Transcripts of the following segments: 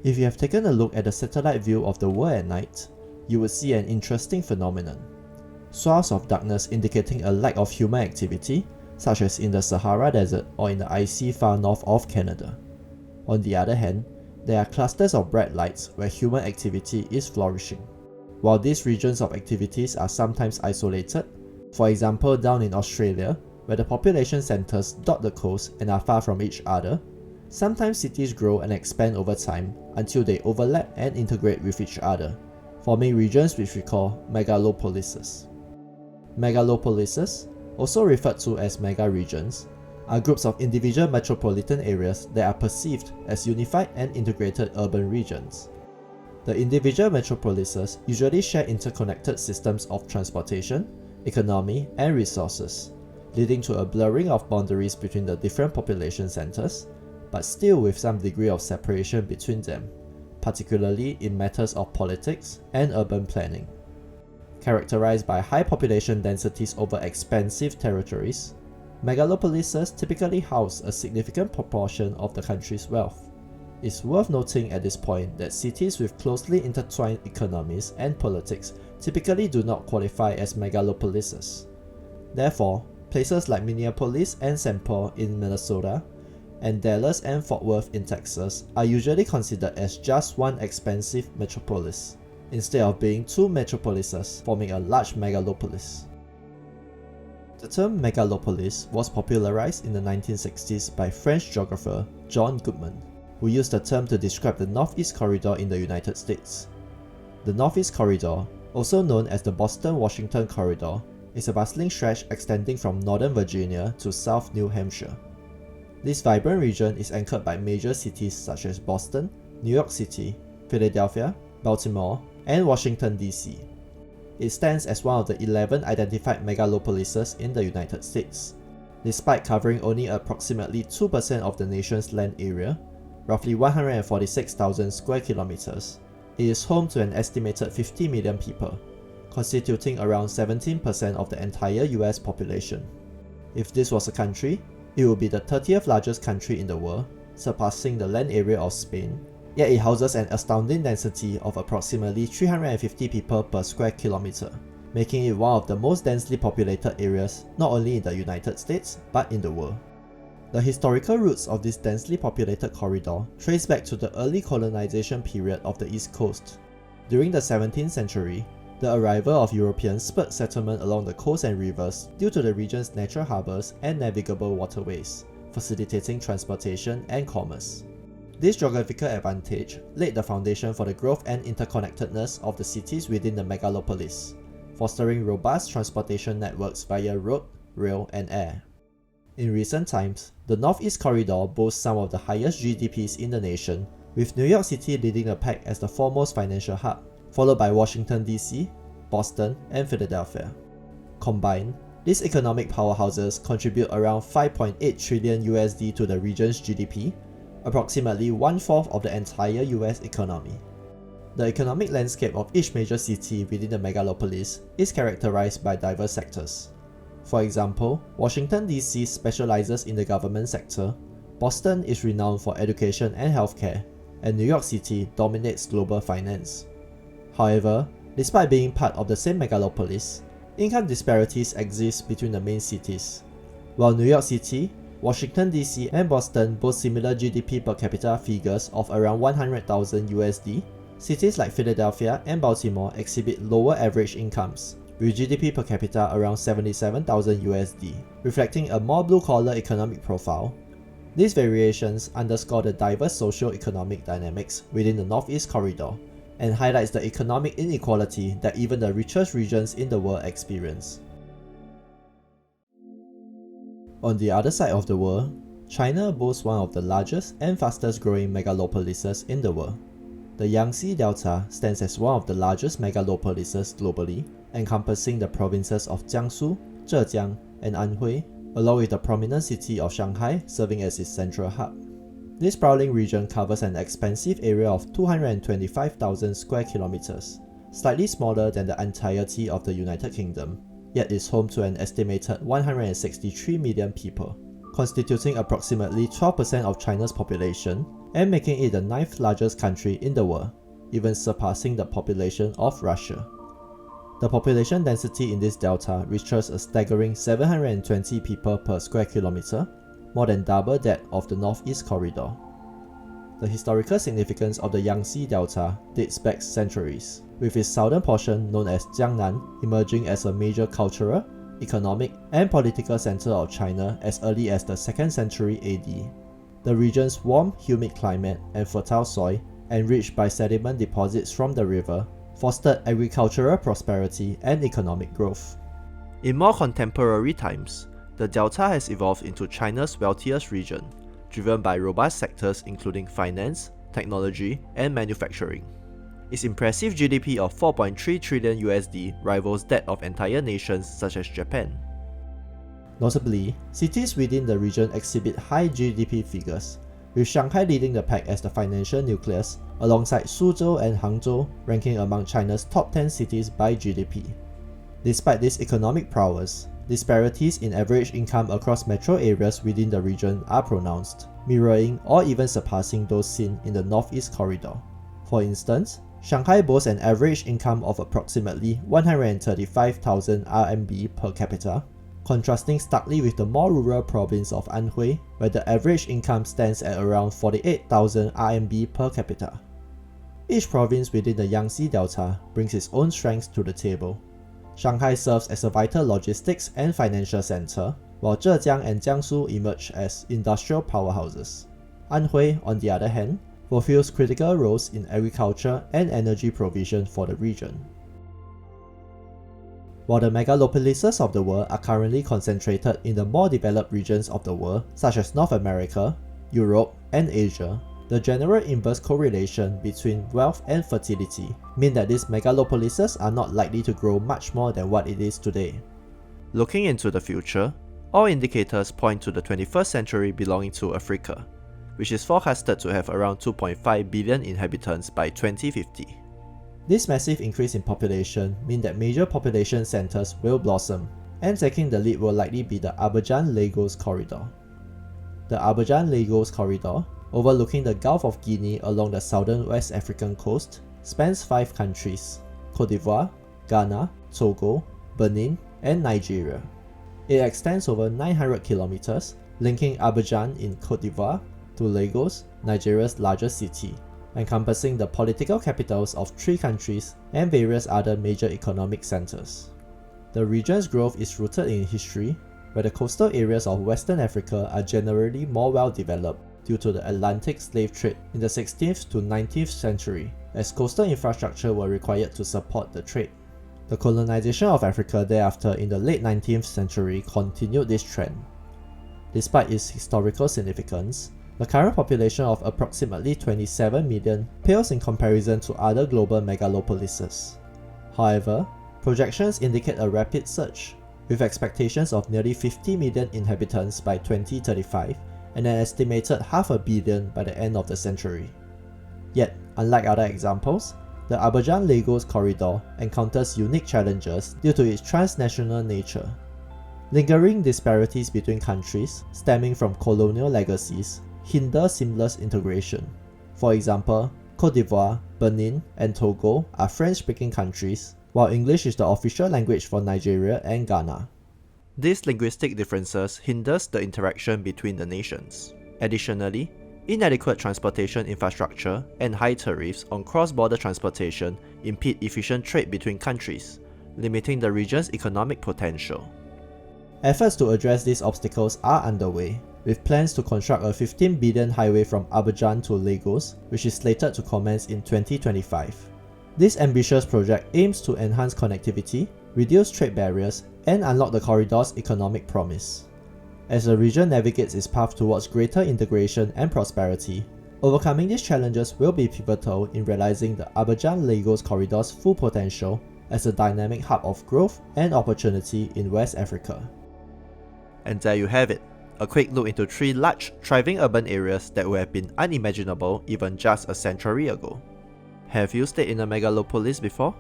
If you have taken a look at the satellite view of the world at night, you would see an interesting phenomenon. Swirls of darkness indicating a lack of human activity, such as in the Sahara Desert or in the icy far north of Canada. On the other hand, there are clusters of bright lights where human activity is flourishing. While these regions of activities are sometimes isolated, for example down in Australia, where the population centers dot the coast and are far from each other, sometimes cities grow and expand over time until they overlap and integrate with each other, forming regions which we call megalopolises. Megalopolises, also referred to as mega-regions, are groups of individual metropolitan areas that are perceived as unified and integrated urban regions. The individual metropolises usually share interconnected systems of transportation, economy, and resources, leading to a blurring of boundaries between the different population centers, but still with some degree of separation between them, particularly in matters of politics and urban planning. Characterized by high population densities over expansive territories, megalopolises typically house a significant proportion of the country's wealth. It's worth noting at this point that cities with closely intertwined economies and politics typically do not qualify as megalopolises. Therefore, places like Minneapolis and St. Paul in Minnesota, and Dallas and Fort Worth in Texas are usually considered as just one expansive metropolis, instead of being two metropolises forming a large megalopolis. The term megalopolis was popularized in the 1960s by French geographer John Goodman, who used the term to describe the Northeast Corridor in the United States. The Northeast Corridor, also known as the Boston-Washington Corridor, is a bustling stretch extending from northern Virginia to South New Hampshire. This vibrant region is anchored by major cities such as Boston, New York City, Philadelphia, Baltimore, and Washington, D.C. It stands as one of the 11 identified megalopolises in the United States. Despite covering only approximately 2% of the nation's land area, roughly 146,000 square kilometers, it is home to an estimated 50 million people, constituting around 17% of the entire US population. If this was a country, it would be the 30th largest country in the world, surpassing the land area of Spain, yet it houses an astounding density of approximately 350 people per square kilometer, making it one of the most densely populated areas not only in the United States but in the world. The historical roots of this densely populated corridor trace back to the early colonization period of the East Coast. During the 17th century, the arrival of Europeans spurred settlement along the coast and rivers due to the region's natural harbors and navigable waterways, facilitating transportation and commerce. This geographical advantage laid the foundation for the growth and interconnectedness of the cities within the megalopolis, fostering robust transportation networks via road, rail, and air. In recent times, the Northeast Corridor boasts some of the highest GDPs in the nation, with New York City leading the pack as the foremost financial hub, followed by Washington, D.C., Boston, and Philadelphia. Combined, these economic powerhouses contribute around 5.8 trillion USD to the region's GDP, approximately one-fourth of the entire US economy. The economic landscape of each major city within the megalopolis is characterized by diverse sectors. For example, Washington, D.C. specializes in the government sector, Boston is renowned for education and healthcare, and New York City dominates global finance. However, despite being part of the same megalopolis, income disparities exist between the main cities. While New York City, Washington, D.C. and Boston boast similar GDP per capita figures of around 100,000 USD, cities like Philadelphia and Baltimore exhibit lower average incomes, with GDP per capita around 77,000 USD, reflecting a more blue-collar economic profile. These variations underscore the diverse socio-economic dynamics within the Northeast Corridor, and highlights the economic inequality that even the richest regions in the world experience. On the other side of the world, China boasts one of the largest and fastest growing megalopolises in the world. The Yangtze Delta stands as one of the largest megalopolises globally, encompassing the provinces of Jiangsu, Zhejiang, and Anhui, along with the prominent city of Shanghai serving as its central hub. This sprawling region covers an expansive area of 225,000 square kilometers, slightly smaller than the entirety of the United Kingdom, yet is home to an estimated 163 million people, constituting approximately 12% of China's population and making it the 9th largest country in the world, even surpassing the population of Russia. The population density in this delta reaches a staggering 720 people per square kilometer, more than double that of the Northeast Corridor. The historical significance of the Yangtze Delta dates back centuries, with its southern portion known as Jiangnan emerging as a major cultural, economic, and political center of China as early as the 2nd century AD. The region's warm, humid climate and fertile soil, enriched by sediment deposits from the river, fostered agricultural prosperity and economic growth. In more contemporary times, the delta has evolved into China's wealthiest region, driven by robust sectors including finance, technology, and manufacturing. Its impressive GDP of 4.3 trillion USD rivals that of entire nations such as Japan. Notably, cities within the region exhibit high GDP figures, with Shanghai leading the pack as the financial nucleus, alongside Suzhou and Hangzhou ranking among China's top 10 cities by GDP. Despite this economic prowess, disparities in average income across metro areas within the region are pronounced, mirroring or even surpassing those seen in the Northeast Corridor. For instance, Shanghai boasts an average income of approximately 135,000 RMB per capita, contrasting starkly with the more rural province of Anhui, where the average income stands at around 48,000 RMB per capita. Each province within the Yangtze Delta brings its own strengths to the table. Shanghai serves as a vital logistics and financial center, while Zhejiang and Jiangsu emerge as industrial powerhouses. Anhui, on the other hand, fulfills critical roles in agriculture and energy provision for the region. While the megalopolises of the world are currently concentrated in the more developed regions of the world, such as North America, Europe, and Asia, the general inverse correlation between wealth and fertility mean that these megalopolises are not likely to grow much more than what it is today. Looking into the future, all indicators point to the 21st century belonging to Africa, which is forecasted to have around 2.5 billion inhabitants by 2050. This massive increase in population means that major population centers will blossom, and taking the lead will likely be the Abidjan-Lagos corridor. The Abidjan-Lagos corridor, overlooking the Gulf of Guinea along the southern West African coast, spans 5 countries: Côte d'Ivoire, Ghana, Togo, Benin, and Nigeria. It extends over 900 kilometers, linking Abidjan in Côte d'Ivoire to Lagos, Nigeria's largest city, encompassing the political capitals of 3 countries and various other major economic centers. The region's growth is rooted in history, where the coastal areas of Western Africa are generally more well developed due to the Atlantic slave trade in the 16th to 19th century, as coastal infrastructure were required to support the trade. The colonization of Africa thereafter in the late 19th century continued this trend. Despite its historical significance, the current population of approximately 27 million pales in comparison to other global megalopolises. However, projections indicate a rapid surge, with expectations of nearly 50 million inhabitants by 2035 and an estimated 500 million by the end of the century. Yet, unlike other examples, the Abidjan-Lagos corridor encounters unique challenges due to its transnational nature. Lingering disparities between countries, stemming from colonial legacies, hinder seamless integration. For example, Côte d'Ivoire, Benin, and Togo are French-speaking countries, while English is the official language for Nigeria and Ghana. These linguistic differences hinders the interaction between the nations. Additionally, inadequate transportation infrastructure and high tariffs on cross-border transportation impede efficient trade between countries, limiting the region's economic potential. Efforts to address these obstacles are underway, with plans to construct a 15 billion highway from Abidjan to Lagos, which is slated to commence in 2025. This ambitious project aims to enhance connectivity, reduce trade barriers, and unlock the corridor's economic promise. As the region navigates its path towards greater integration and prosperity, overcoming these challenges will be pivotal in realizing the Abidjan-Lagos corridor's full potential as a dynamic hub of growth and opportunity in West Africa. And there you have it, a quick look into 3 large, thriving urban areas that would have been unimaginable even just a century ago. Have you stayed in a megalopolis before?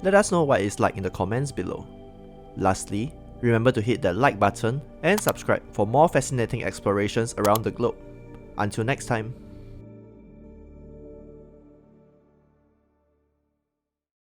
Let us know what it's like in the comments below. Lastly, remember to hit that like button and subscribe for more fascinating explorations around the globe. Until next time.